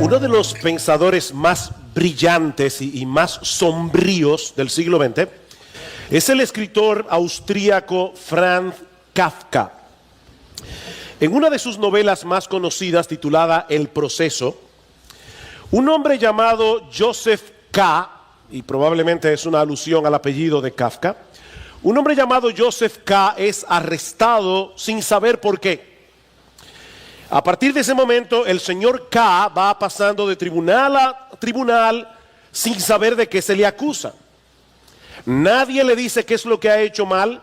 Uno de los pensadores más brillantes y más sombríos del siglo XX es el escritor austríaco Franz Kafka. En una de sus novelas más conocidas, titulada El proceso, un hombre llamado Joseph K., y probablemente es una alusión al apellido de Kafka, un hombre llamado Joseph K. es arrestado sin saber por qué. A partir de ese momento, el señor K. va pasando de tribunal a tribunal sin saber de qué se le acusa. Nadie le dice qué es lo que ha hecho mal,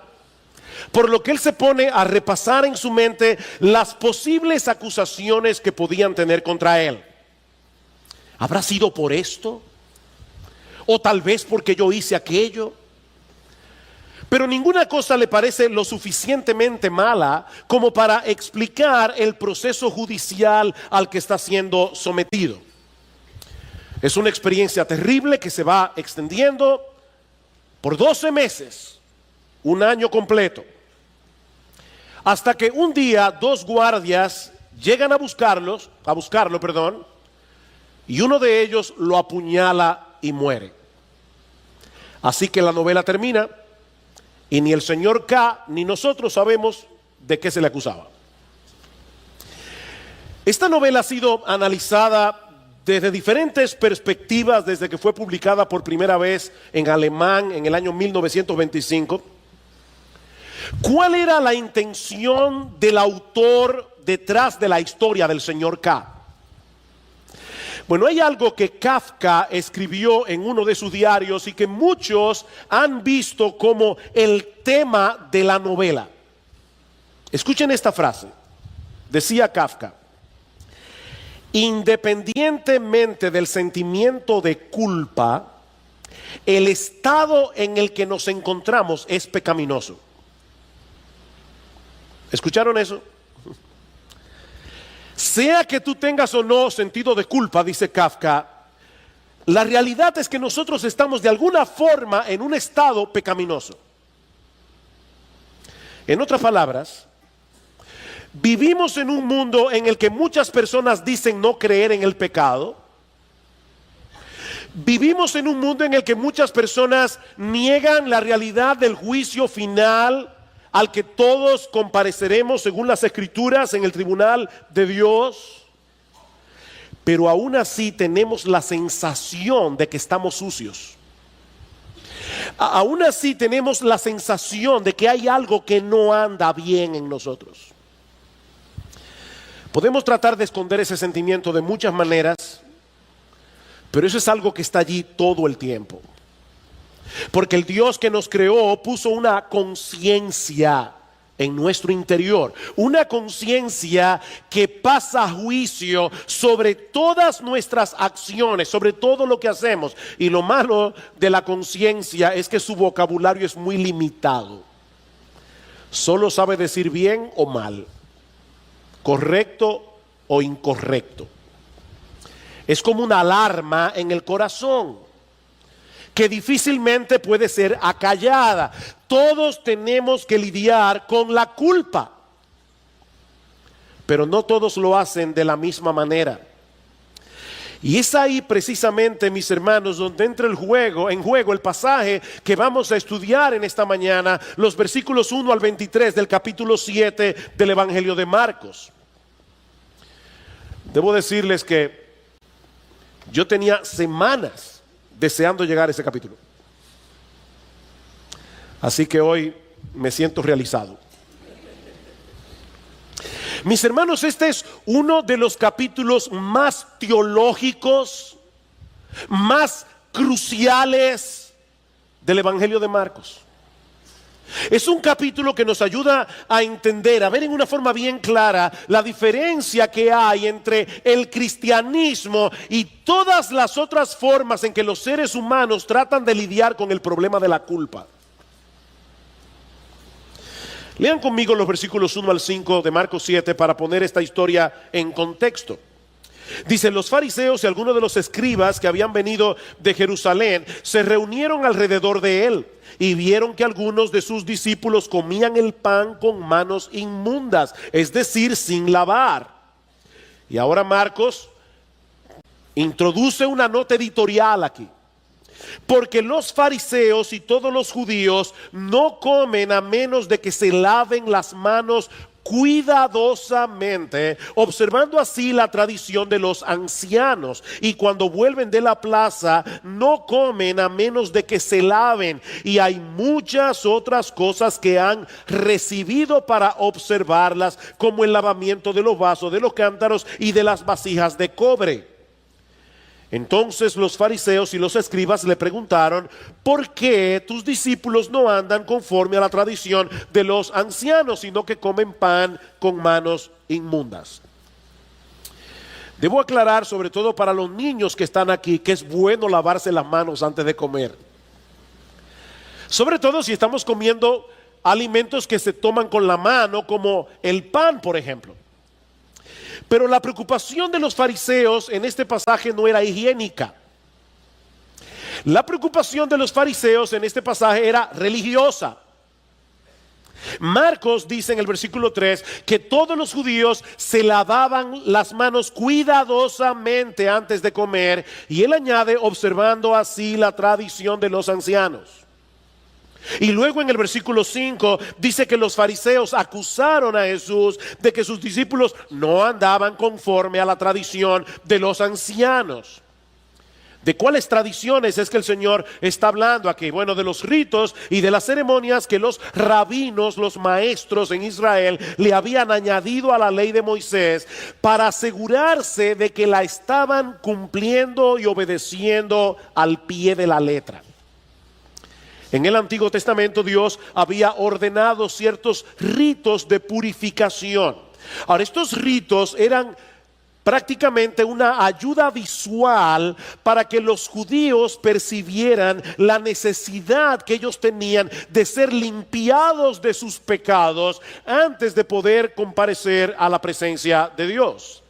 por lo que él se pone a repasar en su mente las posibles acusaciones que podían tener contra él. ¿Habrá sido por esto? ¿O tal vez porque yo hice aquello? Pero ninguna cosa le parece lo suficientemente mala como para explicar el proceso judicial al que está siendo sometido. Es una experiencia terrible que se va extendiendo por 12 meses, un año completo, hasta que un día 2 guardias llegan a buscarlo, y uno de ellos lo apuñala y muere. Así que la novela termina y ni el señor K ni nosotros sabemos de qué se le acusaba. Esta novela ha sido analizada desde diferentes perspectivas desde que fue publicada por primera vez en alemán en el año 1925. ¿Cuál era la intención del autor detrás de la historia del señor K? Bueno, hay algo que Kafka escribió en uno de sus diarios y que muchos han visto como el tema de la novela. Escuchen esta frase. Decía Kafka: independientemente del sentimiento de culpa, el estado en el que nos encontramos es pecaminoso. ¿Escucharon eso? Sea que tú tengas o no sentido de culpa, dice Kafka, la realidad es que nosotros estamos de alguna forma en un estado pecaminoso. En otras palabras, vivimos en un mundo en el que muchas personas dicen no creer en el pecado. Vivimos en un mundo en el que muchas personas niegan la realidad del juicio final al que todos compareceremos según las Escrituras en el tribunal de Dios. Pero aún así tenemos la sensación de que estamos sucios. Aún así tenemos la sensación de que hay algo que no anda bien en nosotros. Podemos tratar de esconder ese sentimiento de muchas maneras, pero eso es algo que está allí todo el tiempo. Porque el Dios que nos creó puso una conciencia en nuestro interior, una conciencia que pasa juicio sobre todas nuestras acciones, sobre todo lo que hacemos. Y lo malo de la conciencia es que su vocabulario es muy limitado. Solo sabe decir bien o mal, correcto o incorrecto. Es como una alarma en el corazón que difícilmente puede ser acallada. Todos tenemos que lidiar con la culpa, pero no todos lo hacen de la misma manera. Y es ahí precisamente, mis hermanos, donde entra en juego el pasaje que vamos a estudiar en esta mañana, los versículos 1 al 23 del capítulo 7 del Evangelio de Marcos. Debo decirles que yo tenía semanas deseando llegar a ese capítulo. Así que hoy me siento realizado. Mis hermanos, este es uno de los capítulos más teológicos, más cruciales del Evangelio de Marcos. Es un capítulo que nos ayuda a entender, a ver en una forma bien clara la diferencia que hay entre el cristianismo y todas las otras formas en que los seres humanos tratan de lidiar con el problema de la culpa. Lean conmigo los versículos 1 al 5 de Marcos 7 para poner esta historia en contexto. Dice: los fariseos y algunos de los escribas que habían venido de Jerusalén se reunieron alrededor de él y vieron que algunos de sus discípulos comían el pan con manos inmundas, es decir, sin lavar. Y ahora Marcos Introduce una nota editorial aquí. Porque los fariseos y todos los judíos no comen a menos de que se laven las manos cuidadosamente, observando así la tradición de los ancianos. Y cuando vuelven de la plaza, no comen a menos de que se laven. Y hay muchas otras cosas que han recibido para observarlas, como el lavamiento de los vasos, de los cántaros y de las vasijas de cobre. Entonces los fariseos y los escribas le preguntaron: ¿por qué tus discípulos no andan conforme a la tradición de los ancianos, sino que comen pan con manos inmundas? Debo aclarar, sobre todo para los niños que están aquí, que es bueno lavarse las manos antes de comer. Sobre todo si estamos comiendo alimentos que se toman con la mano, como el pan, por ejemplo. Pero la preocupación de los fariseos en este pasaje no era higiénica. La preocupación de los fariseos en este pasaje era religiosa. Marcos dice en el versículo 3 que todos los judíos se lavaban las manos cuidadosamente antes de comer, y él añade, observando así la tradición de los ancianos. Y luego en el versículo 5 dice que los fariseos acusaron a Jesús de que sus discípulos no andaban conforme a la tradición de los ancianos. ¿De cuáles tradiciones es que el Señor está hablando aquí? Bueno, de los ritos y de las ceremonias que los rabinos, los maestros en Israel, le habían añadido a la ley de Moisés para asegurarse de que la estaban cumpliendo y obedeciendo al pie de la letra. En el Antiguo Testamento Dios había ordenado ciertos ritos de purificación. Ahora, estos ritos eran prácticamente una ayuda visual para que los judíos percibieran la necesidad que ellos tenían de ser limpiados de sus pecados antes de poder comparecer a la presencia de Dios.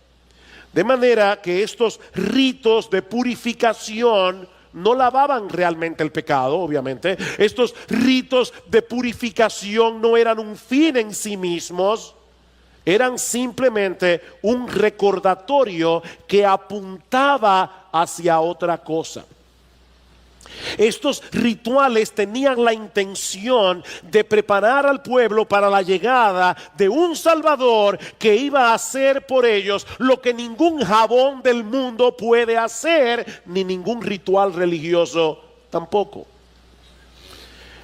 De manera que estos ritos de purificación no lavaban realmente el pecado, obviamente. Estos ritos de purificación no eran un fin en sí mismos, eran simplemente un recordatorio que apuntaba hacia otra cosa. Estos rituales tenían la intención de preparar al pueblo para la llegada de un Salvador que iba a hacer por ellos lo que ningún jabón del mundo puede hacer, ni ningún ritual religioso tampoco.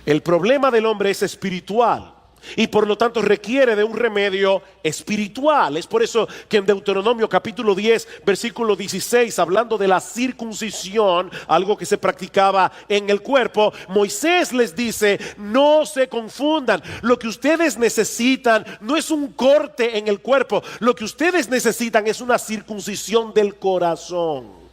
El problema del hombre es espiritual y por lo tanto requiere de un remedio espiritual. Es por eso que en Deuteronomio capítulo 10 versículo 16, hablando de la circuncisión, algo que se practicaba en el cuerpo, Moisés les dice: no se confundan, lo que ustedes necesitan no es un corte en el cuerpo, lo que ustedes necesitan es una circuncisión del corazón.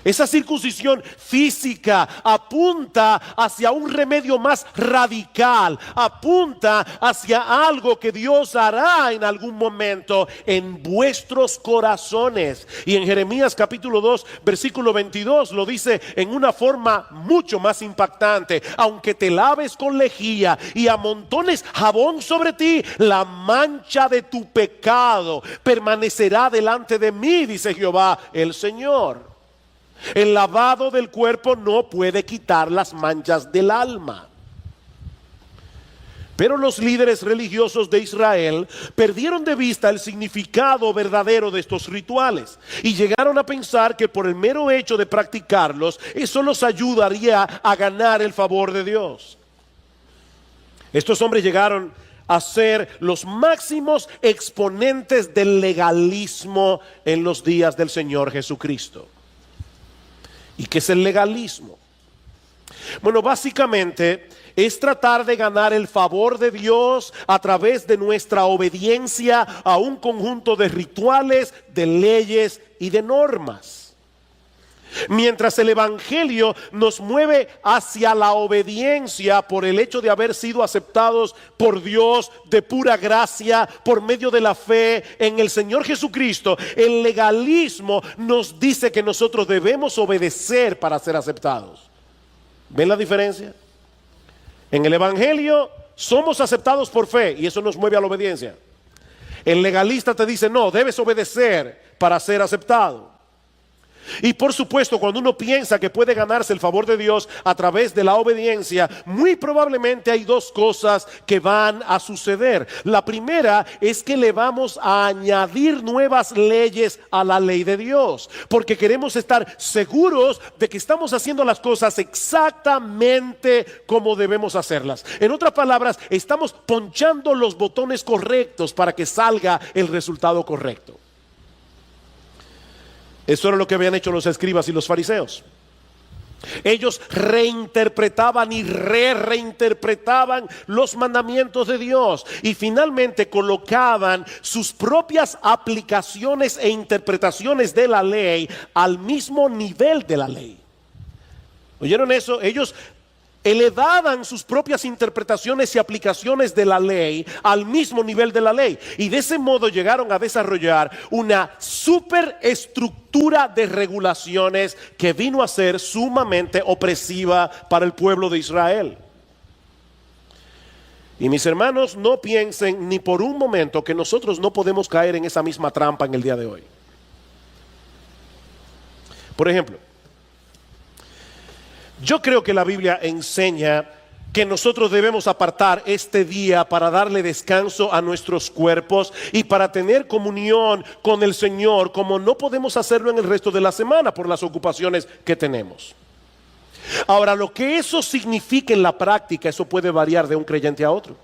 Esa circuncisión física apunta hacia un remedio más radical, apunta hacia algo que Dios hará en algún momento en vuestros corazones. Y en Jeremías capítulo 2 versículo 22 lo dice en una forma mucho más impactante: aunque te laves con lejía y amontones jabón sobre ti, la mancha de tu pecado permanecerá delante de mí, dice Jehová el Señor. El lavado del cuerpo no puede quitar las manchas del alma. Pero los líderes religiosos de Israel perdieron de vista el significado verdadero de estos rituales y llegaron a pensar que por el mero hecho de practicarlos, eso los ayudaría a ganar el favor de Dios. Estos hombres llegaron a ser los máximos exponentes del legalismo en los días del Señor Jesucristo. ¿Y qué es el legalismo? Bueno, básicamente es tratar de ganar el favor de Dios a través de nuestra obediencia a un conjunto de rituales, de leyes y de normas. Mientras el Evangelio nos mueve hacia la obediencia por el hecho de haber sido aceptados por Dios de pura gracia por medio de la fe en el Señor Jesucristo, el legalismo nos dice que nosotros debemos obedecer para ser aceptados. ¿Ven la diferencia? En el Evangelio somos aceptados por fe y eso nos mueve a la obediencia. El legalista te dice: no, debes obedecer para ser aceptado. Y por supuesto, cuando uno piensa que puede ganarse el favor de Dios a través de la obediencia, muy probablemente hay dos cosas que van a suceder. La primera es que le vamos a añadir nuevas leyes a la ley de Dios, porque queremos estar seguros de que estamos haciendo las cosas exactamente como debemos hacerlas. En otras palabras, estamos ponchando los botones correctos para que salga el resultado correcto. Eso era lo que habían hecho los escribas y los fariseos. Ellos reinterpretaban y reinterpretaban los mandamientos de Dios y finalmente colocaban sus propias aplicaciones e interpretaciones de la ley al mismo nivel de la ley. ¿Oyeron eso? Ellos elevaban sus propias interpretaciones y aplicaciones de la ley al mismo nivel de la ley, y de ese modo llegaron a desarrollar una superestructura de regulaciones que vino a ser sumamente opresiva para el pueblo de Israel. Y mis hermanos, no piensen ni por un momento que nosotros no podemos caer en esa misma trampa en el día de hoy. Por ejemplo, yo creo que la Biblia enseña que nosotros debemos apartar este día para darle descanso a nuestros cuerpos y para tener comunión con el Señor, como no podemos hacerlo en el resto de la semana por las ocupaciones que tenemos. Ahora, lo que eso significa en la práctica, eso puede variar de un creyente a otro.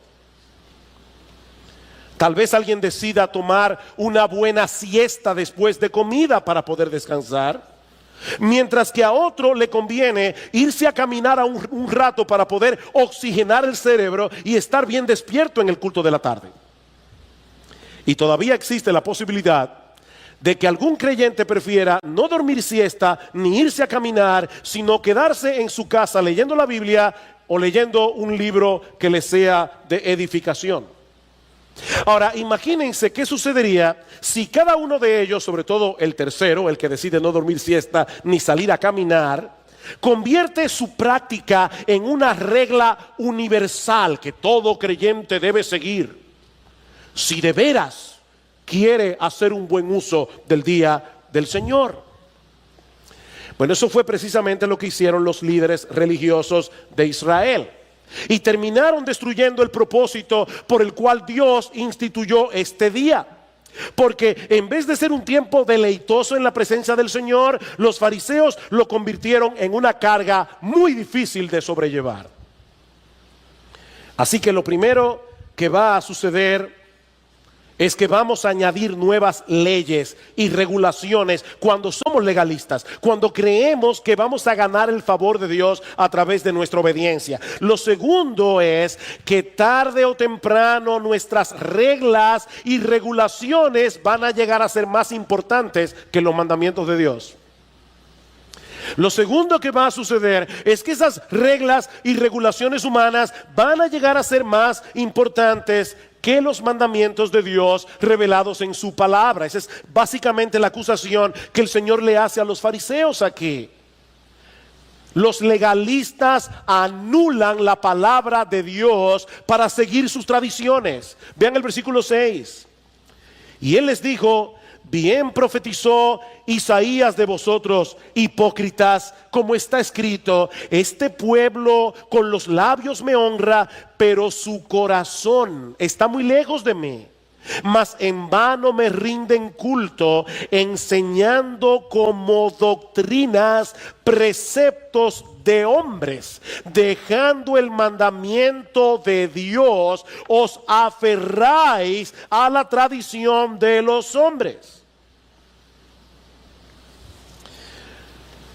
Tal vez alguien decida tomar una buena siesta después de comida para poder descansar, mientras que a otro le conviene irse a caminar un rato para poder oxigenar el cerebro y estar bien despierto en el culto de la tarde. Y todavía existe la posibilidad de que algún creyente prefiera no dormir siesta ni irse a caminar, sino quedarse en su casa leyendo la Biblia o leyendo un libro que le sea de edificación. Ahora, imagínense qué sucedería si cada uno de ellos, sobre todo el tercero, el que decide no dormir siesta ni salir a caminar, convierte su práctica en una regla universal que todo creyente debe seguir, si de veras quiere hacer un buen uso del día del Señor. Bueno, eso fue precisamente lo que hicieron los líderes religiosos de Israel. Y terminaron destruyendo el propósito por el cual Dios instituyó este día. Porque en vez de ser un tiempo deleitoso en la presencia del Señor, los fariseos lo convirtieron en una carga muy difícil de sobrellevar. Así que lo primero que va a suceder es que vamos a añadir nuevas leyes y regulaciones cuando somos legalistas, cuando creemos que vamos a ganar el favor de Dios a través de nuestra obediencia. Lo segundo es que tarde o temprano nuestras reglas y regulaciones van a llegar a ser más importantes que los mandamientos de Dios. Lo segundo que va a suceder es que esas reglas y regulaciones humanas van a llegar a ser más importantes que los mandamientos de Dios revelados en su palabra. Esa es básicamente la acusación que el Señor le hace a los fariseos aquí. Los legalistas anulan la palabra de Dios para seguir sus tradiciones. Vean el versículo 6. Y Él les dijo: bien profetizó Isaías de vosotros, hipócritas, como está escrito: este pueblo con los labios me honra, pero su corazón está muy lejos de mí. Mas en vano me rinden culto, enseñando como doctrinas preceptos de hombres. Dejando el mandamiento de Dios, os aferráis a la tradición de los hombres.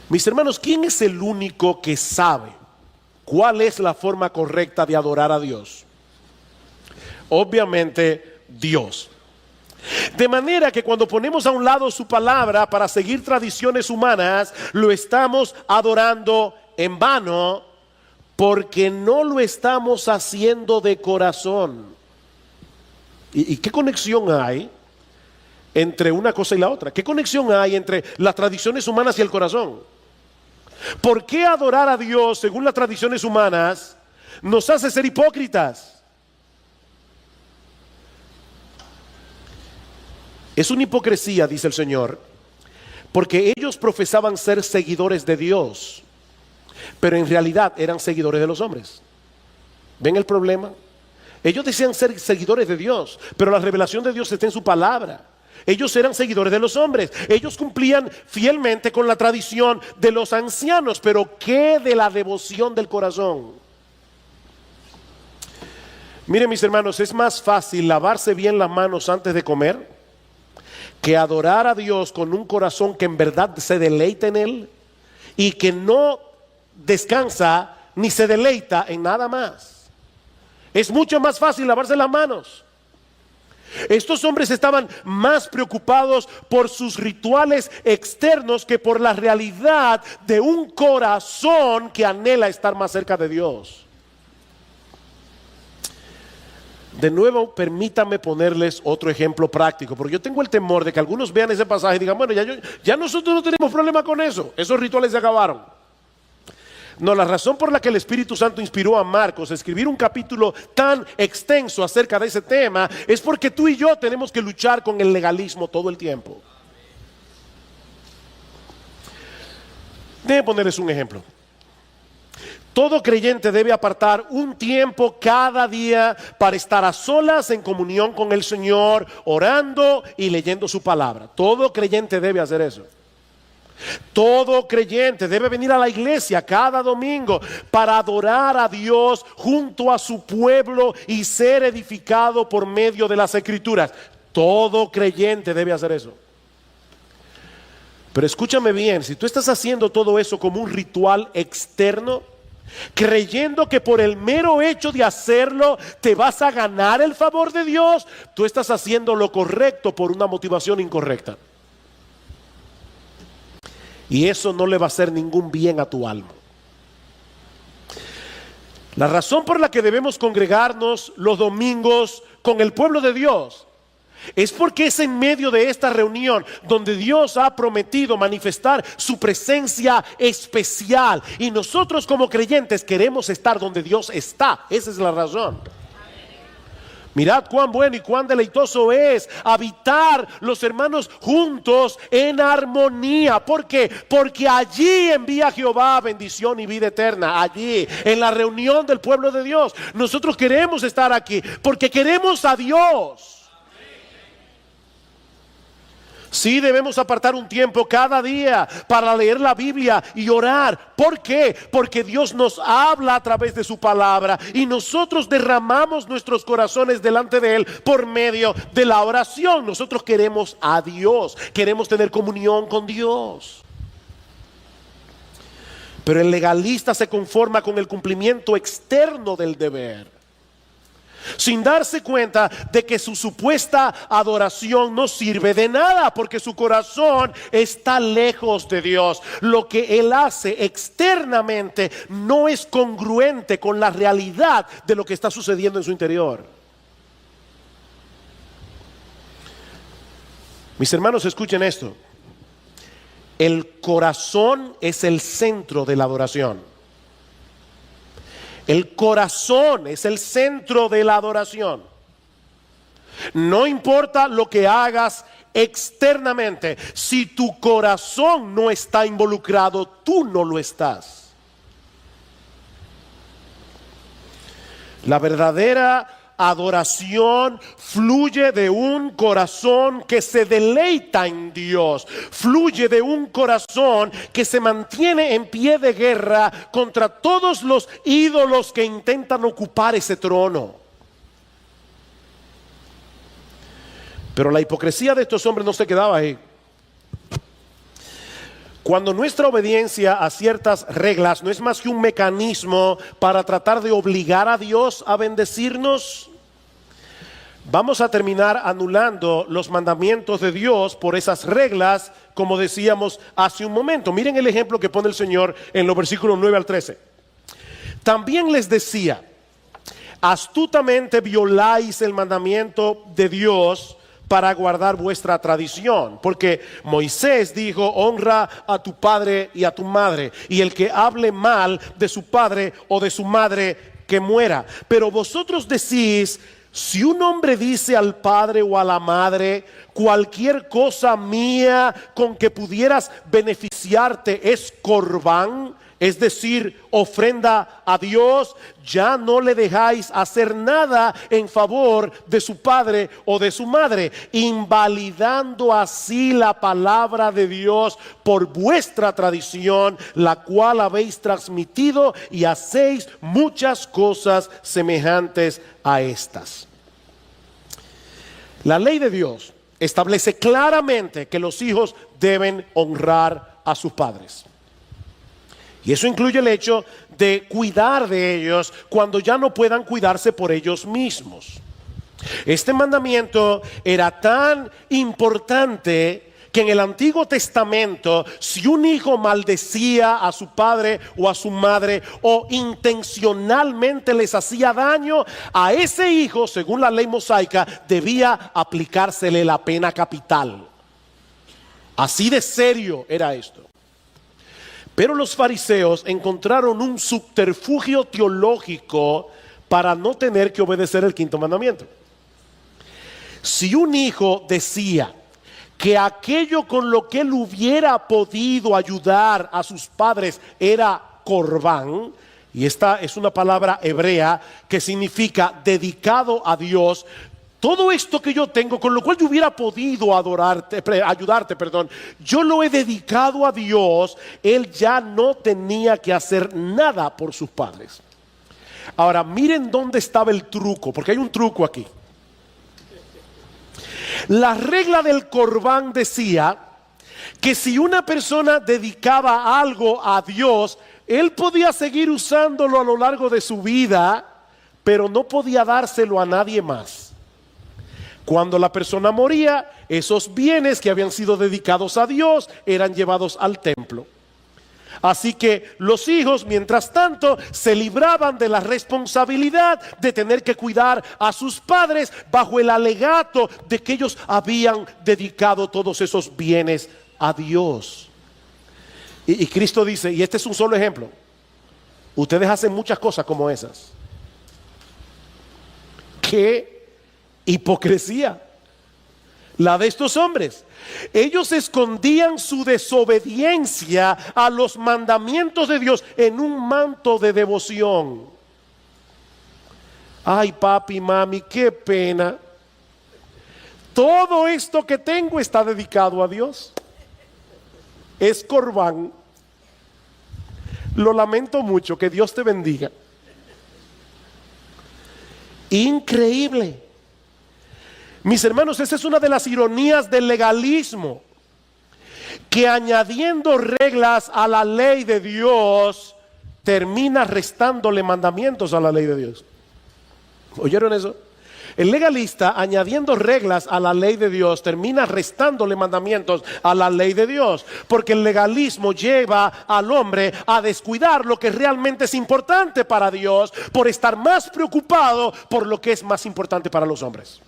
Mis hermanos, ¿quién es el único que sabe cuál es la forma correcta de adorar a Dios? Obviamente Dios. De manera que cuando ponemos a un lado su palabra para seguir tradiciones humanas, lo estamos adorando en vano, porque no lo estamos haciendo de corazón. ¿Y qué conexión hay entre una cosa y la otra? ¿Qué conexión hay entre las tradiciones humanas y el corazón? ¿Por qué adorar a Dios según las tradiciones humanas nos hace ser hipócritas? Es una hipocresía, dice el Señor, Porque ellos profesaban ser seguidores de Dios, pero en realidad eran seguidores de los hombres. ¿Ven el problema? Ellos decían ser seguidores de Dios, pero la revelación de Dios está en su palabra. Ellos eran seguidores de los hombres. Ellos cumplían fielmente con la tradición de los ancianos, pero ¿qué de la devoción del corazón? Miren, mis hermanos, es más fácil lavarse bien las manos antes de comer que adorar a Dios con un corazón que en verdad se deleita en Él y que no descansa ni se deleita en nada más. Es mucho más fácil lavarse las manos. Estos hombres estaban más preocupados por sus rituales externos que por la realidad de un corazón que anhela estar más cerca de Dios. De nuevo, permítanme ponerles otro ejemplo práctico, porque yo tengo el temor de que algunos vean ese pasaje y digan, bueno, ya nosotros no tenemos problema con eso, esos rituales se acabaron. No, la razón por la que el Espíritu Santo inspiró a Marcos a escribir un capítulo tan extenso acerca de ese tema es porque tú y yo tenemos que luchar con el legalismo todo el tiempo. Déjenme ponerles un ejemplo. Todo creyente debe apartar un tiempo cada día para estar a solas en comunión con el Señor, orando y leyendo su palabra. Todo creyente debe hacer eso. Todo creyente debe venir a la iglesia cada domingo para adorar a Dios junto a su pueblo y ser edificado por medio de las Escrituras. Todo creyente debe hacer eso. Pero escúchame bien, si tú estás haciendo todo eso como un ritual externo, creyendo que por el mero hecho de hacerlo te vas a ganar el favor de Dios, tú estás haciendo lo correcto por una motivación incorrecta. Y eso no le va a hacer ningún bien a tu alma. La razón por la que debemos congregarnos los domingos con el pueblo de Dios es porque es en medio de esta reunión donde Dios ha prometido manifestar su presencia especial. Y nosotros como creyentes queremos estar donde Dios está. Esa es la razón. Mirad cuán bueno y cuán deleitoso es habitar los hermanos juntos en armonía. ¿Por qué? Porque allí envía Jehová bendición y vida eterna. Allí, en la reunión del pueblo de Dios. Nosotros queremos estar aquí porque queremos a Dios. Sí, debemos apartar un tiempo cada día para leer la Biblia y orar. ¿Por qué? Porque Dios nos habla a través de su palabra y nosotros derramamos nuestros corazones delante de Él por medio de la oración. Nosotros queremos a Dios, queremos tener comunión con Dios. Pero el legalista se conforma con el cumplimiento externo del deber, sin darse cuenta de que su supuesta adoración no sirve de nada, porque su corazón está lejos de Dios. Lo que él hace externamente no es congruente con la realidad de lo que está sucediendo en su interior. Mis hermanos, escuchen esto. El corazón es el centro de la adoración. El corazón es el centro de la adoración. No importa lo que hagas externamente, si tu corazón no está involucrado, tú no lo estás. La verdadera adoración fluye de un corazón que se deleita en Dios, fluye de un corazón que se mantiene en pie de guerra contra todos los ídolos que intentan ocupar ese trono. Pero la hipocresía de estos hombres no se quedaba ahí. Cuando nuestra obediencia a ciertas reglas no es más que un mecanismo para tratar de obligar a Dios a bendecirnos, vamos a terminar anulando los mandamientos de Dios por esas reglas, como decíamos hace un momento. Miren el ejemplo que pone el Señor en los versículos 9 al 13. También les decía, astutamente violáis el mandamiento de Dios para guardar vuestra tradición, porque Moisés dijo: honra a tu padre y a tu madre, y el que hable mal de su padre o de su madre, que muera. Pero vosotros decís: Si un hombre dice al padre o a la madre, cualquier cosa mía con que pudieras beneficiarte es corbán, es decir, ofrenda a Dios, ya no le dejáis hacer nada en favor de su padre o de su madre, invalidando así la palabra de Dios por vuestra tradición, la cual habéis transmitido, y hacéis muchas cosas semejantes a estas. La ley de Dios establece claramente que los hijos deben honrar a sus padres. Y eso incluye el hecho de cuidar de ellos cuando ya no puedan cuidarse por ellos mismos. Este mandamiento era tan importante que en el Antiguo Testamento, si un hijo maldecía a su padre o a su madre o intencionalmente les hacía daño, a ese hijo, según la ley mosaica, debía aplicársele la pena capital. Así de serio era esto. Pero los fariseos encontraron un subterfugio teológico para no tener que obedecer el quinto mandamiento. Si un hijo decía que aquello con lo que él hubiera podido ayudar a sus padres era corbán, y esta es una palabra hebrea que significa dedicado a Dios, todo esto que yo tengo, con lo cual yo hubiera podido ayudarte, yo lo he dedicado a Dios, él ya no tenía que hacer nada por sus padres. Ahora, miren dónde estaba el truco, porque hay un truco aquí. La regla del corbán decía que si una persona dedicaba algo a Dios, él podía seguir usándolo a lo largo de su vida, pero no podía dárselo a nadie más. Cuando la persona moría, esos bienes que habían sido dedicados a Dios eran llevados al templo. Así que los hijos, mientras tanto, se libraban de la responsabilidad de tener que cuidar a sus padres bajo el alegato de que ellos habían dedicado todos esos bienes a Dios. Y Cristo dice, y este es un solo ejemplo, ustedes hacen muchas cosas como esas. ¿Qué hipocresía la de estos hombres? Ellos escondían su desobediencia a los mandamientos de Dios en un manto de devoción. Ay, papi, mami, qué pena. Todo esto que tengo está dedicado a Dios. Es corbán. Lo lamento mucho, que Dios te bendiga. Increíble. Mis hermanos, esa es una de las ironías del legalismo, que añadiendo reglas a la ley de Dios, termina restándole mandamientos a la ley de Dios. ¿Oyeron eso? El legalista, añadiendo reglas a la ley de Dios, termina restándole mandamientos a la ley de Dios, porque el legalismo lleva al hombre a descuidar lo que realmente es importante para Dios, por estar más preocupado por lo que es más importante para los hombres.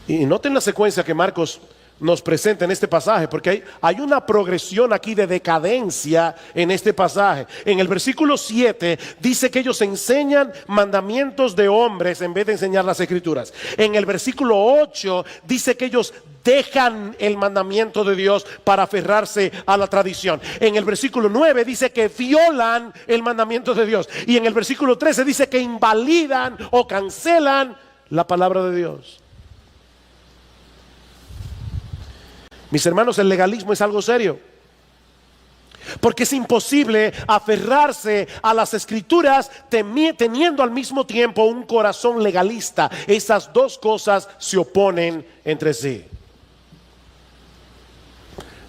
Y noten la secuencia que Marcos nos presenta en este pasaje, porque hay una progresión aquí de decadencia en este pasaje. En el versículo 7 dice que ellos enseñan mandamientos de hombres en vez de enseñar las escrituras. En el versículo 8 dice que ellos dejan el mandamiento de Dios para aferrarse a la tradición. En el versículo 9 dice que violan el mandamiento de Dios. Y en el versículo 13 dice que invalidan o cancelan la palabra de Dios. Mis hermanos, el legalismo es algo serio, porque es imposible aferrarse a las escrituras teniendo al mismo tiempo un corazón legalista. Esas dos cosas se oponen entre sí.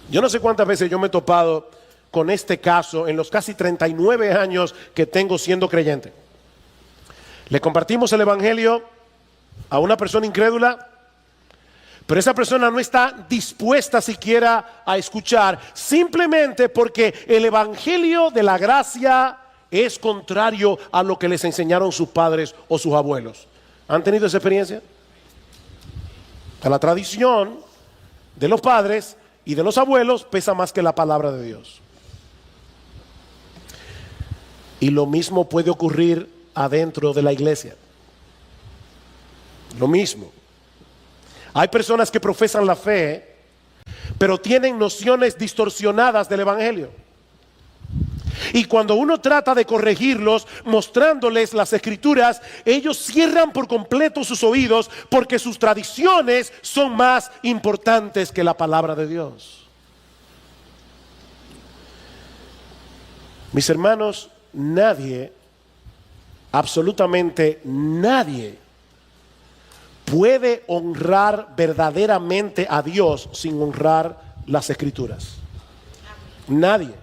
Yo no sé cuántas veces yo me he topado con este caso en los casi 39 años que tengo siendo creyente. Le compartimos el evangelio a una persona incrédula, pero esa persona no está dispuesta siquiera a escuchar, simplemente porque el evangelio de la gracia es contrario a lo que les enseñaron sus padres o sus abuelos. ¿Han tenido esa experiencia? La tradición de los padres y de los abuelos pesa más que la palabra de Dios. Y lo mismo puede ocurrir adentro de la iglesia. Lo mismo. Hay personas que profesan la fe, pero tienen nociones distorsionadas del evangelio. Y cuando uno trata de corregirlos, mostrándoles las escrituras, ellos cierran por completo sus oídos porque sus tradiciones son más importantes que la palabra de Dios. Mis hermanos, nadie, absolutamente nadie, puede honrar verdaderamente a Dios sin honrar las escrituras. Nadie.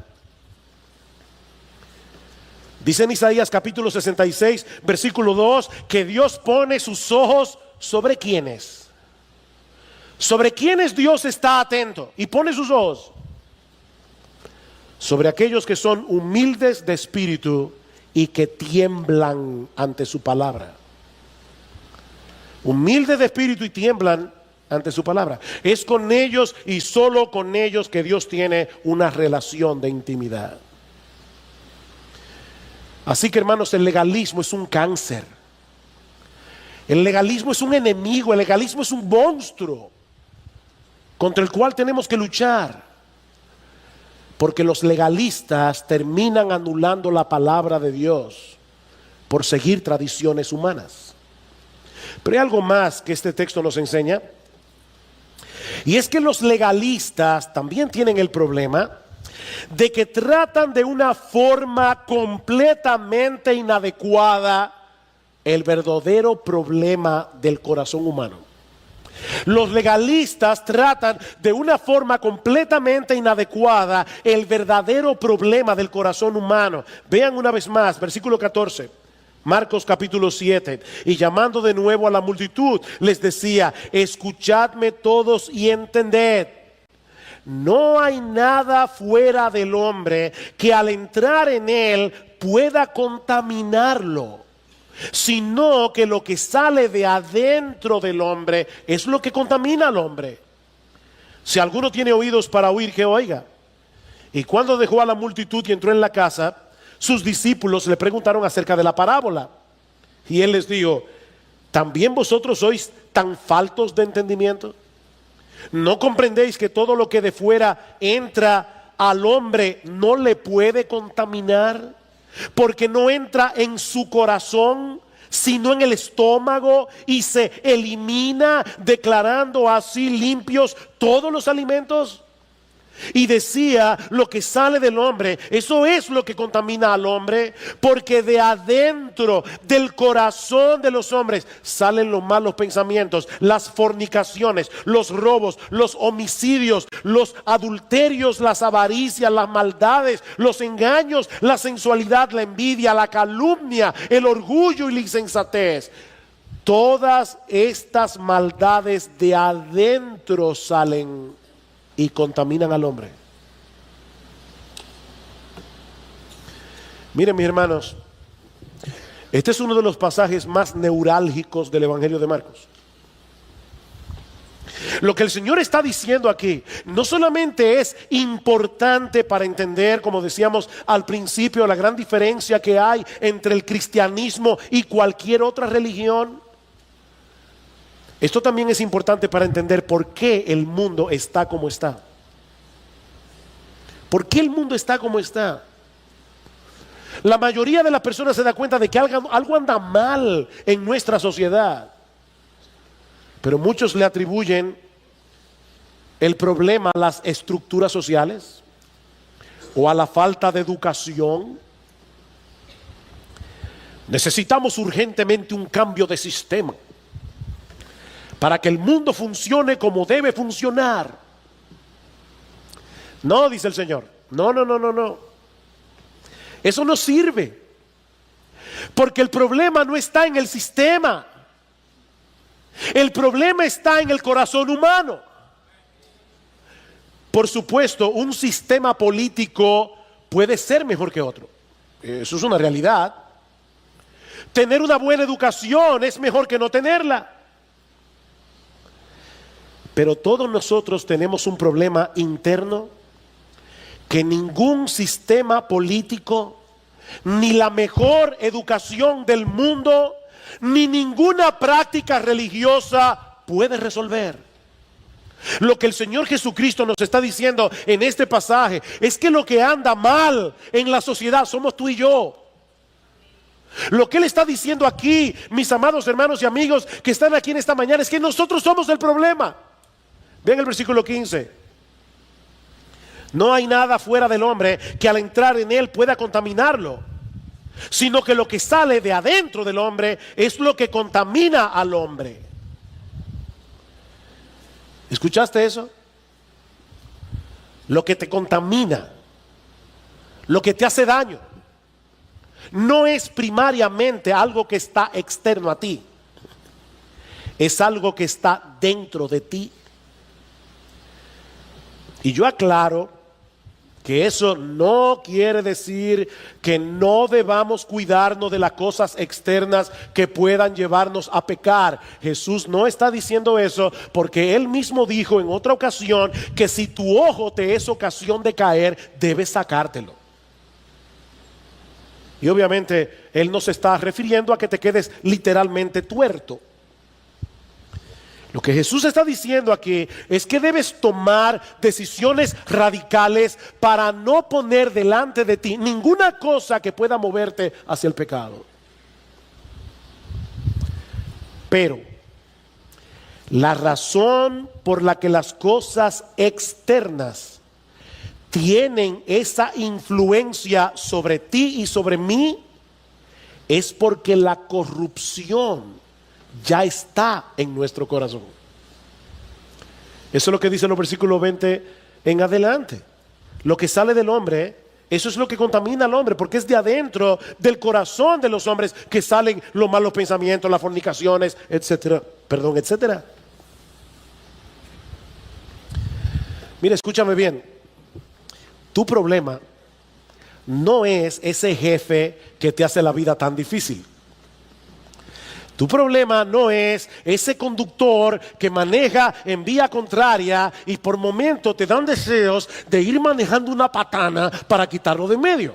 Dice en Isaías capítulo 66, versículo 2, que Dios pone sus ojos sobre quiénes. Sobre quiénes Dios está atento y pone sus ojos. Sobre aquellos que son humildes de espíritu y que tiemblan ante su palabra. Humildes de espíritu y tiemblan ante su palabra. Es con ellos y solo con ellos que Dios tiene una relación de intimidad. Así que, hermanos, el legalismo es un cáncer. El legalismo es un enemigo, el legalismo es un monstruo contra el cual tenemos que luchar. Porque los legalistas terminan anulando la palabra de Dios por seguir tradiciones humanas. Pero hay algo más que este texto nos enseña. Y es que los legalistas también tienen el problema de que tratan de una forma completamente inadecuada el verdadero problema del corazón humano. Los legalistas tratan de una forma completamente inadecuada el verdadero problema del corazón humano. Vean una vez más, versículo 14. Marcos capítulo 7, y llamando de nuevo a la multitud, les decía: escuchadme todos y entended. No hay nada fuera del hombre que al entrar en él pueda contaminarlo, sino que lo que sale de adentro del hombre es lo que contamina al hombre. Si alguno tiene oídos para oír, que oiga. Y cuando dejó a la multitud y entró en la casa, sus discípulos le preguntaron acerca de la parábola. Y él les dijo: ¿también vosotros sois tan faltos de entendimiento? ¿No comprendéis que todo lo que de fuera entra al hombre no le puede contaminar? Porque no entra en su corazón, sino en el estómago, y se elimina, declarando así limpios todos los alimentos. Y decía: lo que sale del hombre, eso es lo que contamina al hombre, porque de adentro del corazón de los hombres salen los malos pensamientos, las fornicaciones, los robos, los homicidios, los adulterios, las avaricias, las maldades, los engaños, la sensualidad, la envidia, la calumnia, el orgullo y la insensatez. Todas estas maldades de adentro salen y contaminan al hombre. Miren, mis hermanos, este es uno de los pasajes más neurálgicos del Evangelio de Marcos. Lo que el Señor está diciendo aquí no solamente es importante para entender, como decíamos al principio, la gran diferencia que hay entre el cristianismo y cualquier otra religión. Esto también es importante para entender por qué el mundo está como está. ¿Por qué el mundo está como está? La mayoría de las personas se da cuenta de que algo anda mal en nuestra sociedad. Pero muchos le atribuyen el problema a las estructuras sociales o a la falta de educación. Necesitamos urgentemente un cambio de sistema para que el mundo funcione como debe funcionar. No, dice el Señor. No. Eso no sirve. Porque el problema no está en el sistema. El problema está en el corazón humano. Por supuesto, un sistema político puede ser mejor que otro. Eso es una realidad. Tener una buena educación es mejor que no tenerla. Pero todos nosotros tenemos un problema interno que ningún sistema político, ni la mejor educación del mundo, ni ninguna práctica religiosa puede resolver. Lo que el Señor Jesucristo nos está diciendo en este pasaje es que lo que anda mal en la sociedad somos tú y yo. Lo que Él está diciendo aquí, mis amados hermanos y amigos que están aquí en esta mañana, es que nosotros somos el problema. Vean el versículo 15. No hay nada fuera del hombre que al entrar en él pueda contaminarlo, sino que lo que sale de adentro del hombre es lo que contamina al hombre. ¿Escuchaste eso? Lo que te contamina, lo que te hace daño, no es primariamente algo que está externo a ti, es algo que está dentro de ti. Y yo aclaro que eso no quiere decir que no debamos cuidarnos de las cosas externas que puedan llevarnos a pecar. Jesús no está diciendo eso, porque Él mismo dijo en otra ocasión que si tu ojo te es ocasión de caer, debes sacártelo. Y obviamente Él no se está refiriendo a que te quedes literalmente tuerto. Lo que Jesús está diciendo aquí es que debes tomar decisiones radicales para no poner delante de ti ninguna cosa que pueda moverte hacia el pecado. Pero la razón por la que las cosas externas tienen esa influencia sobre ti y sobre mí es porque la corrupción ya está en nuestro corazón. Eso es lo que dice en los versículos 20 en adelante. Lo que sale del hombre, eso es lo que contamina al hombre, porque es de adentro del corazón de los hombres que salen los malos pensamientos, las fornicaciones, etcétera. Etcétera. Mira, escúchame bien. Tu problema no es ese jefe que te hace la vida tan difícil. Tu problema no es ese conductor que maneja en vía contraria y por momentos te dan deseos de ir manejando una patana para quitarlo de en medio.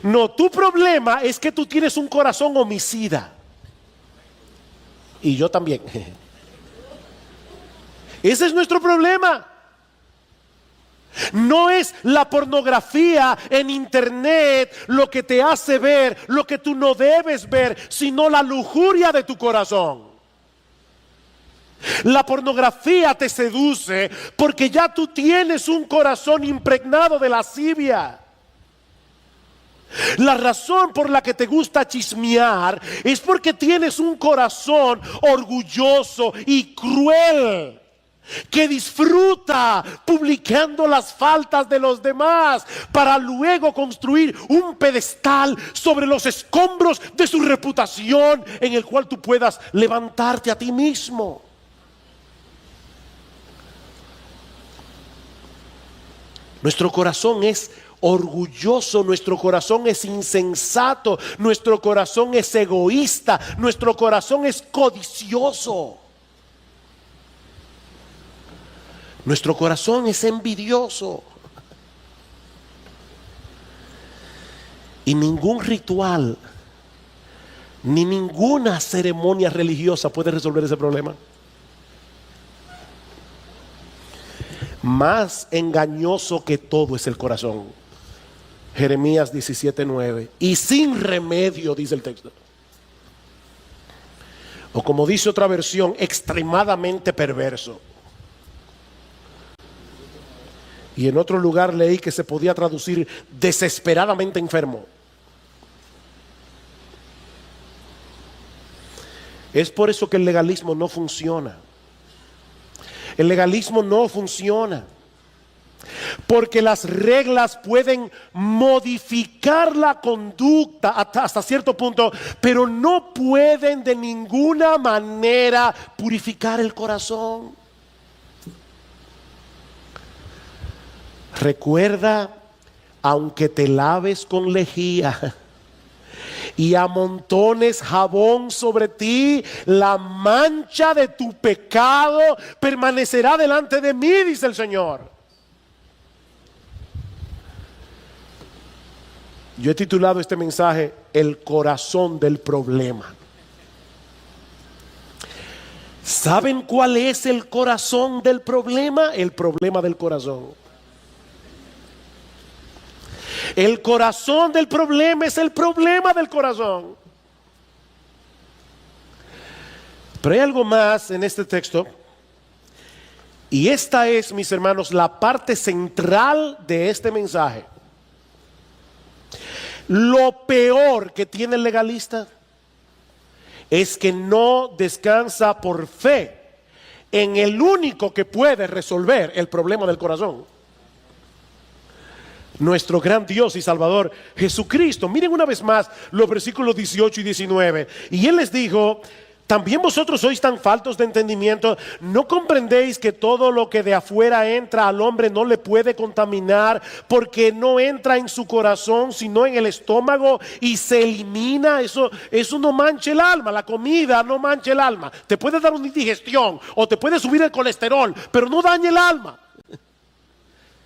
No, tu problema es que tú tienes un corazón homicida. Y yo también. Ese es nuestro problema. No es la pornografía en internet lo que te hace ver lo que tú no debes ver, sino la lujuria de tu corazón. La pornografía te seduce porque ya tú tienes un corazón impregnado de lascivia. La razón por la que te gusta chismear es porque tienes un corazón orgulloso y cruel, que disfruta publicando las faltas de los demás para luego construir un pedestal sobre los escombros de su reputación en el cual tú puedas levantarte a ti mismo. Nuestro corazón es orgulloso, nuestro corazón es insensato, nuestro corazón es egoísta, nuestro corazón es codicioso. Nuestro corazón es envidioso. Y ningún ritual, ni ninguna ceremonia religiosa puede resolver ese problema. Más engañoso que todo es el corazón. Jeremías 17:9. Y sin remedio, dice el texto. O como dice otra versión, extremadamente perverso. Y en otro lugar leí que se podía traducir desesperadamente enfermo. Es por eso que el legalismo no funciona. El legalismo no funciona. Porque las reglas pueden modificar la conducta hasta cierto punto, pero no pueden de ninguna manera purificar el corazón. Recuerda, aunque te laves con lejía y amontones jabón sobre ti, la mancha de tu pecado permanecerá delante de mí, dice el Señor. Yo he titulado este mensaje El corazón del problema. ¿Saben cuál es el corazón del problema? El problema del corazón. El corazón del problema es el problema del corazón. Pero hay algo más en este texto. Y esta es, mis hermanos, la parte central de este mensaje. Lo peor que tiene el legalista es que no descansa por fe en el único que puede resolver el problema del corazón. Nuestro gran Dios y Salvador Jesucristo. Miren una vez más los versículos 18 y 19. Y Él les dijo: ¿también vosotros sois tan faltos de entendimiento? ¿No comprendéis que todo lo que de afuera entra al hombre no le puede contaminar, porque no entra en su corazón sino en el estómago y se elimina? Eso no mancha el alma. La comida no mancha el alma. Te puede dar una indigestión o te puede subir el colesterol, pero no daña el alma.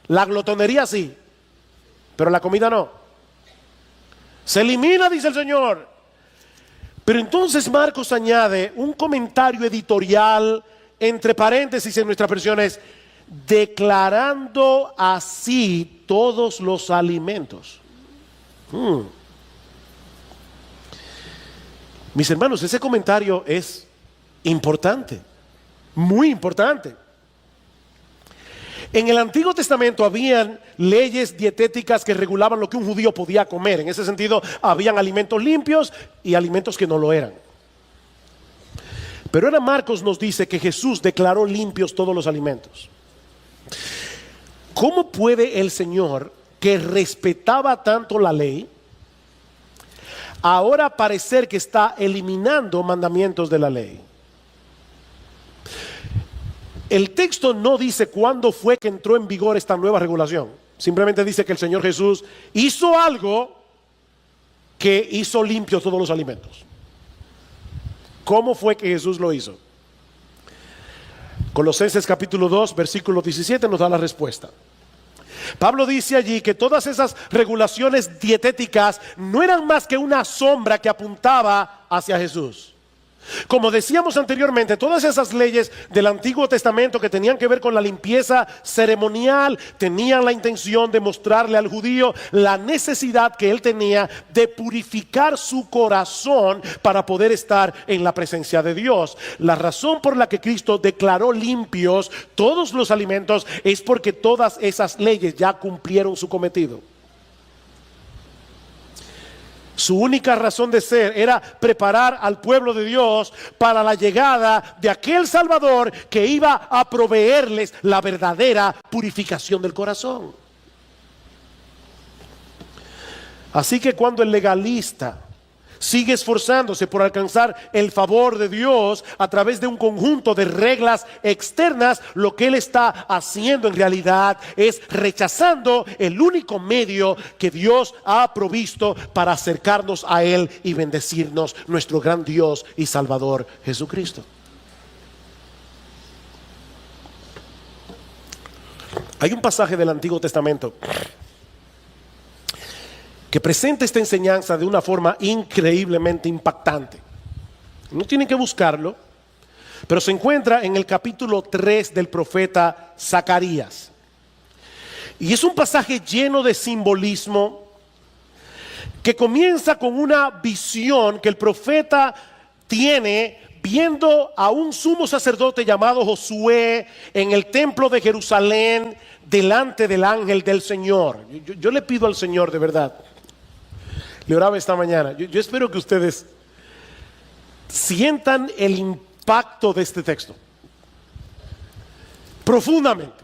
La glotonería sí, pero la comida no. Se elimina, dice el Señor. Pero entonces Marcos añade un comentario editorial entre paréntesis en nuestras versiones: declarando así todos los alimentos. Mis hermanos, ese comentario es importante, muy importante. En el Antiguo Testamento habían leyes dietéticas que regulaban lo que un judío podía comer. En ese sentido, habían alimentos limpios y alimentos que no lo eran. Pero ahora Marcos nos dice que Jesús declaró limpios todos los alimentos. ¿Cómo puede el Señor, que respetaba tanto la ley, ahora parecer que está eliminando mandamientos de la ley? El texto no dice cuándo fue que entró en vigor esta nueva regulación. Simplemente dice que el Señor Jesús hizo algo que hizo limpios todos los alimentos. ¿Cómo fue que Jesús lo hizo? Colosenses capítulo 2, versículo 17 nos da la respuesta. Pablo dice allí que todas esas regulaciones dietéticas no eran más que una sombra que apuntaba hacia Jesús. Como decíamos anteriormente, todas esas leyes del Antiguo Testamento que tenían que ver con la limpieza ceremonial tenían la intención de mostrarle al judío la necesidad que él tenía de purificar su corazón para poder estar en la presencia de Dios. La razón por la que Cristo declaró limpios todos los alimentos es porque todas esas leyes ya cumplieron su cometido. Su única razón de ser era preparar al pueblo de Dios para la llegada de aquel Salvador que iba a proveerles la verdadera purificación del corazón. Así que cuando el legalista sigue esforzándose por alcanzar el favor de Dios a través de un conjunto de reglas externas, lo que él está haciendo en realidad es rechazando el único medio que Dios ha provisto para acercarnos a Él y bendecirnos, nuestro gran Dios y Salvador Jesucristo. Hay un pasaje del Antiguo Testamento que presenta esta enseñanza de una forma increíblemente impactante. No tienen que buscarlo, pero se encuentra en el capítulo 3 del profeta Zacarías. Y es un pasaje lleno de simbolismo que comienza con una visión que el profeta tiene viendo a un sumo sacerdote llamado Josué en el templo de Jerusalén delante del ángel del Señor. Yo le pido al Señor, de verdad, le oraba esta mañana, yo espero que ustedes sientan el impacto de este texto profundamente,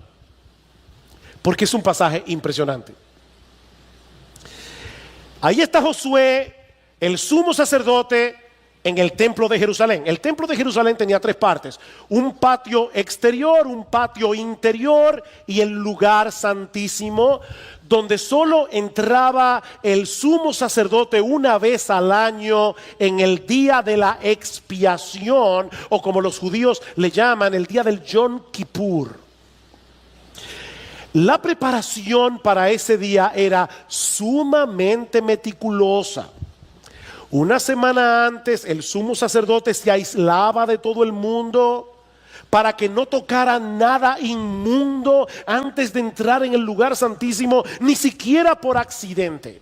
porque es un pasaje impresionante. Ahí está Josué, el sumo sacerdote, en el templo de Jerusalén. El templo de Jerusalén tenía tres partes: un patio exterior, un patio interior y el lugar santísimo, donde solo entraba el sumo sacerdote una vez al año en el día de la expiación, o como los judíos le llaman, el día del Yom Kippur. La preparación para ese día era sumamente meticulosa. Una semana antes el sumo sacerdote se aislaba de todo el mundo para que no tocara nada inmundo antes de entrar en el lugar santísimo, ni siquiera por accidente.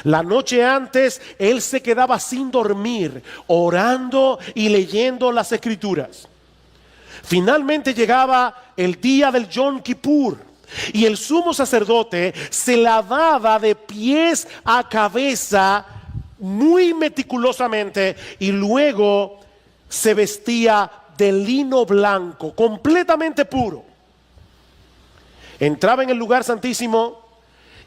La noche antes él se quedaba sin dormir, orando y leyendo las escrituras. Finalmente llegaba el día del Yom Kippur y el sumo sacerdote se lavaba de pies a cabeza muy meticulosamente y luego se vestía de lino blanco, completamente puro. Entraba en el lugar santísimo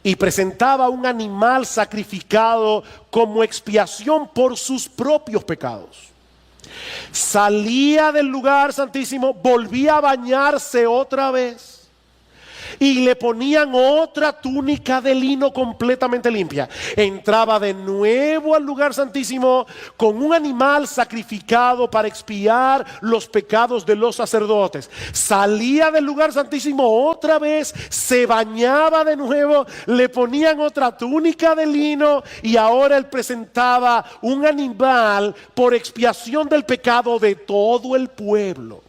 y presentaba un animal sacrificado como expiación por sus propios pecados. Salía del lugar santísimo, volvía a bañarse otra vez y le ponían otra túnica de lino completamente limpia. Entraba de nuevo al lugar santísimo con un animal sacrificado para expiar los pecados de los sacerdotes. Salía del lugar santísimo otra vez, se bañaba de nuevo, le ponían otra túnica de lino y ahora él presentaba un animal por expiación del pecado de todo el pueblo.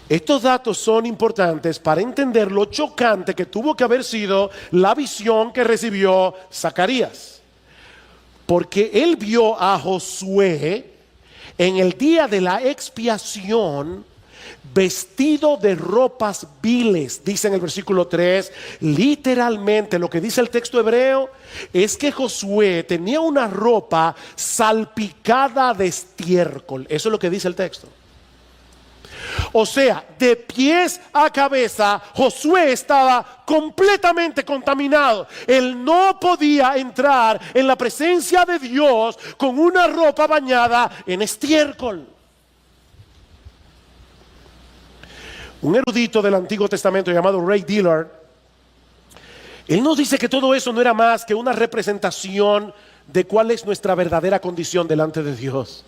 Estos datos son importantes para entender lo chocante que tuvo que haber sido la visión que recibió Zacarías. Porque él vio a Josué en el día de la expiación vestido de ropas viles. Dice en el versículo 3, literalmente lo que dice el texto hebreo es que Josué tenía una ropa salpicada de estiércol. Eso es lo que dice el texto. O sea, de pies a cabeza, Josué estaba completamente contaminado. Él no podía entrar en la presencia de Dios con una ropa bañada en estiércol. Un erudito del Antiguo Testamento llamado Ray Dillard, él nos dice que todo eso no era más que una representación de cuál es nuestra verdadera condición delante de Dios.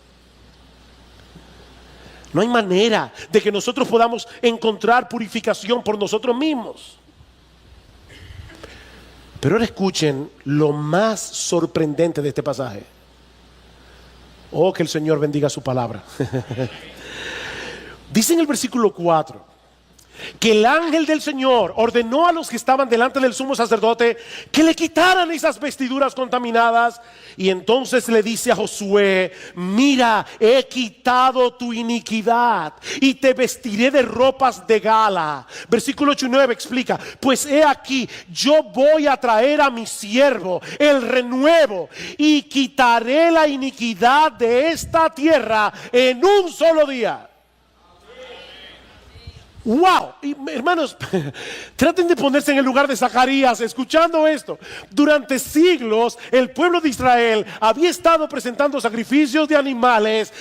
No hay manera de que nosotros podamos encontrar purificación por nosotros mismos. Pero ahora escuchen lo más sorprendente de este pasaje. Oh, que el Señor bendiga su palabra. Dice en el versículo 4 que el ángel del Señor ordenó a los que estaban delante del sumo sacerdote que le quitaran esas vestiduras contaminadas. Y entonces le dice a Josué: mira, he quitado tu iniquidad y te vestiré de ropas de gala. Versículo 8 y 9 explica: pues he aquí, yo voy a traer a mi siervo el renuevo y quitaré la iniquidad de esta tierra en un solo día. Wow, y, hermanos, traten de ponerse en el lugar de Zacarías escuchando esto. Durante siglos el pueblo de Israel había estado presentando sacrificios de animales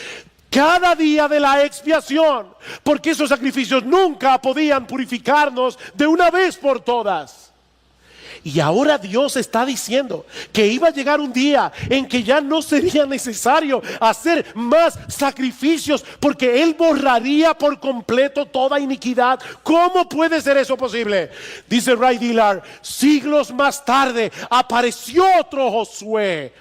cada día de la expiación, porque esos sacrificios nunca podían purificarnos de una vez por todas. Y ahora Dios está diciendo que iba a llegar un día en que ya no sería necesario hacer más sacrificios, porque Él borraría por completo toda iniquidad. ¿Cómo puede ser eso posible? Dice Ray Dillard: siglos más tarde apareció otro Josué.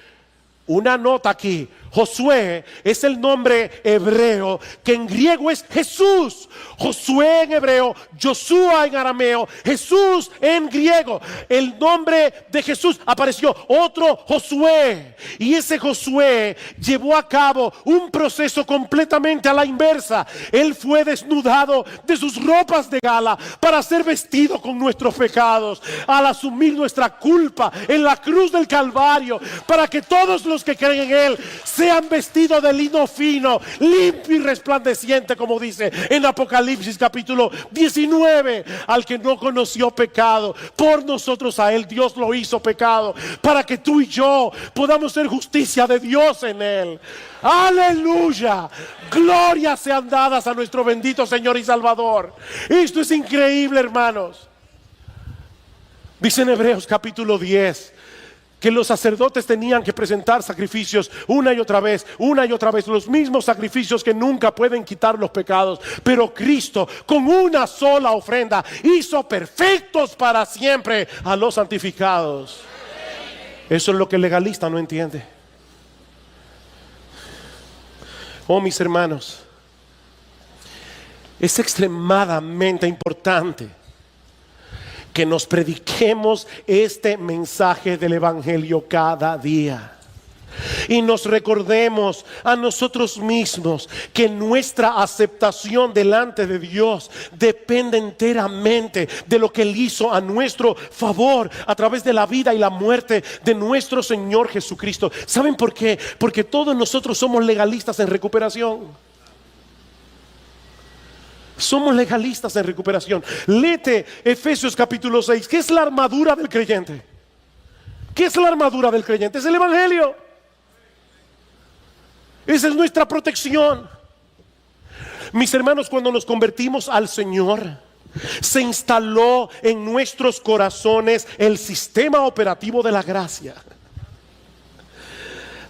Una nota aquí: Josué es el nombre hebreo que en griego es Jesús. Josué en hebreo, Joshua en arameo, Jesús en griego. El nombre de Jesús apareció otro Josué, y ese Josué llevó a cabo un proceso completamente a la inversa. Él fue desnudado de sus ropas de gala para ser vestido con nuestros pecados, al asumir nuestra culpa en la cruz del Calvario, para que todos los que creen en Él sean vestidos de lino fino, limpio y resplandeciente, como dice en Apocalipsis capítulo 19. Al que no conoció pecado, por nosotros a Él Dios lo hizo pecado, para que tú y yo podamos ser justicia de Dios en Él. Aleluya, glorias sean dadas a nuestro bendito Señor y Salvador. Esto es increíble, hermanos. Dice en Hebreos capítulo 10 que los sacerdotes tenían que presentar sacrificios una y otra vez, los mismos sacrificios que nunca pueden quitar los pecados. Pero Cristo, con una sola ofrenda, hizo perfectos para siempre a los santificados. Eso es lo que el legalista no entiende. Oh, mis hermanos, es extremadamente importante que nos prediquemos este mensaje del Evangelio cada día. Y nos recordemos a nosotros mismos que nuestra aceptación delante de Dios depende enteramente de lo que Él hizo a nuestro favor a través de la vida y la muerte de nuestro Señor Jesucristo. ¿Saben por qué? Porque todos nosotros somos legalistas en recuperación. Somos legalistas en recuperación. Léete Efesios capítulo 6. ¿Qué es la armadura del creyente? ¿Qué es la armadura del creyente? Es el Evangelio. Esa es nuestra protección. Mis hermanos, cuando nos convertimos al Señor, se instaló en nuestros corazones el sistema operativo de la gracia.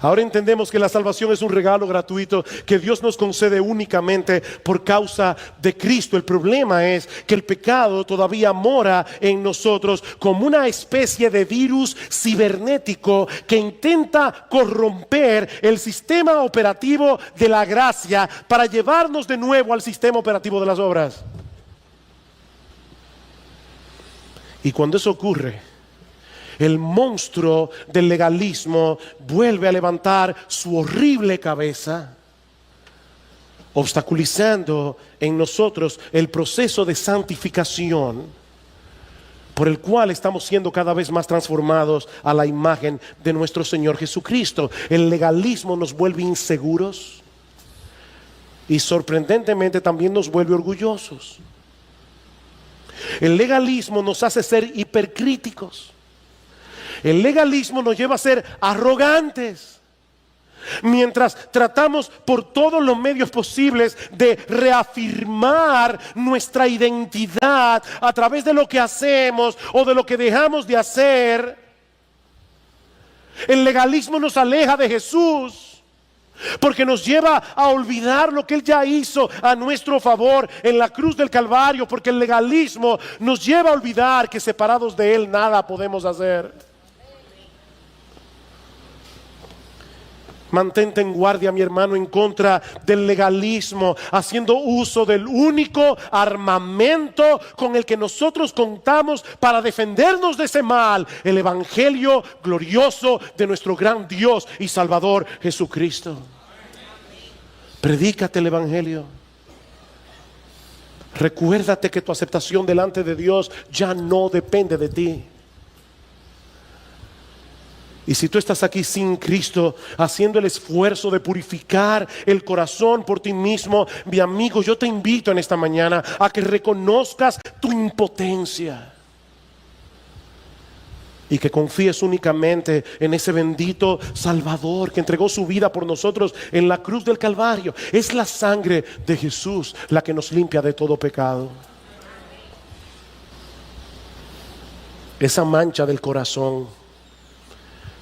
Ahora entendemos que la salvación es un regalo gratuito que Dios nos concede únicamente por causa de Cristo. El problema es que el pecado todavía mora en nosotros como una especie de virus cibernético que intenta corromper el sistema operativo de la gracia para llevarnos de nuevo al sistema operativo de las obras. Y cuando eso ocurre, el monstruo del legalismo vuelve a levantar su horrible cabeza, obstaculizando en nosotros el proceso de santificación por el cual estamos siendo cada vez más transformados a la imagen de nuestro Señor Jesucristo. El legalismo nos vuelve inseguros y sorprendentemente también nos vuelve orgullosos. El legalismo nos hace ser hipercríticos. El legalismo nos lleva a ser arrogantes, mientras tratamos por todos los medios posibles de reafirmar nuestra identidad a través de lo que hacemos o de lo que dejamos de hacer. El legalismo nos aleja de Jesús, porque nos lleva a olvidar lo que Él ya hizo a nuestro favor en la cruz del Calvario, porque el legalismo nos lleva a olvidar que separados de Él nada podemos hacer. Mantente en guardia, mi hermano, en contra del legalismo, haciendo uso del único armamento con el que nosotros contamos para defendernos de ese mal: el Evangelio glorioso de nuestro gran Dios y Salvador Jesucristo. Predícate el Evangelio. Recuérdate que tu aceptación delante de Dios ya no depende de ti. Y si tú estás aquí sin Cristo, haciendo el esfuerzo de purificar el corazón por ti mismo, mi amigo, yo te invito en esta mañana a que reconozcas tu impotencia y que confíes únicamente en ese bendito Salvador que entregó su vida por nosotros en la cruz del Calvario. Es la sangre de Jesús la que nos limpia de todo pecado. Esa mancha del corazón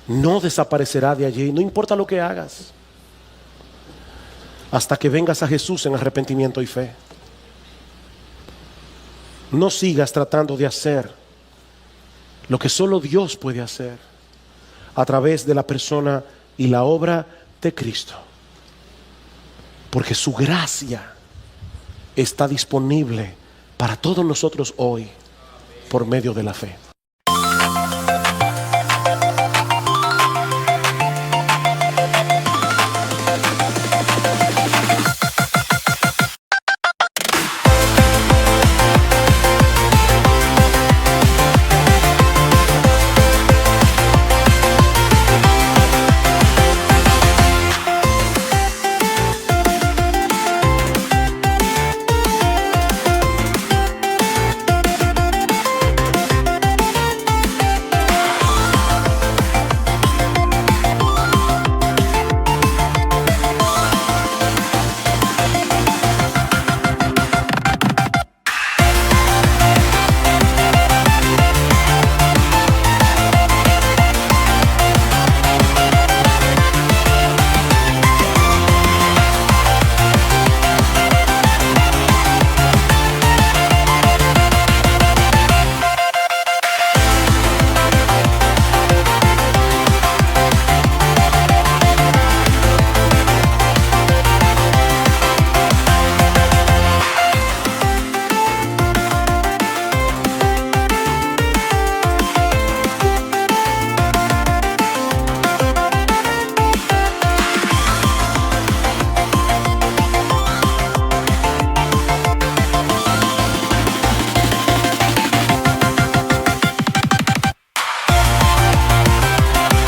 no desaparecerá de allí, no importa lo que hagas, hasta que vengas a Jesús en arrepentimiento y fe. No sigas tratando de hacer lo que solo Dios puede hacer a través de la persona y la obra de Cristo, porque su gracia está disponible para todos nosotros hoy por medio de la fe.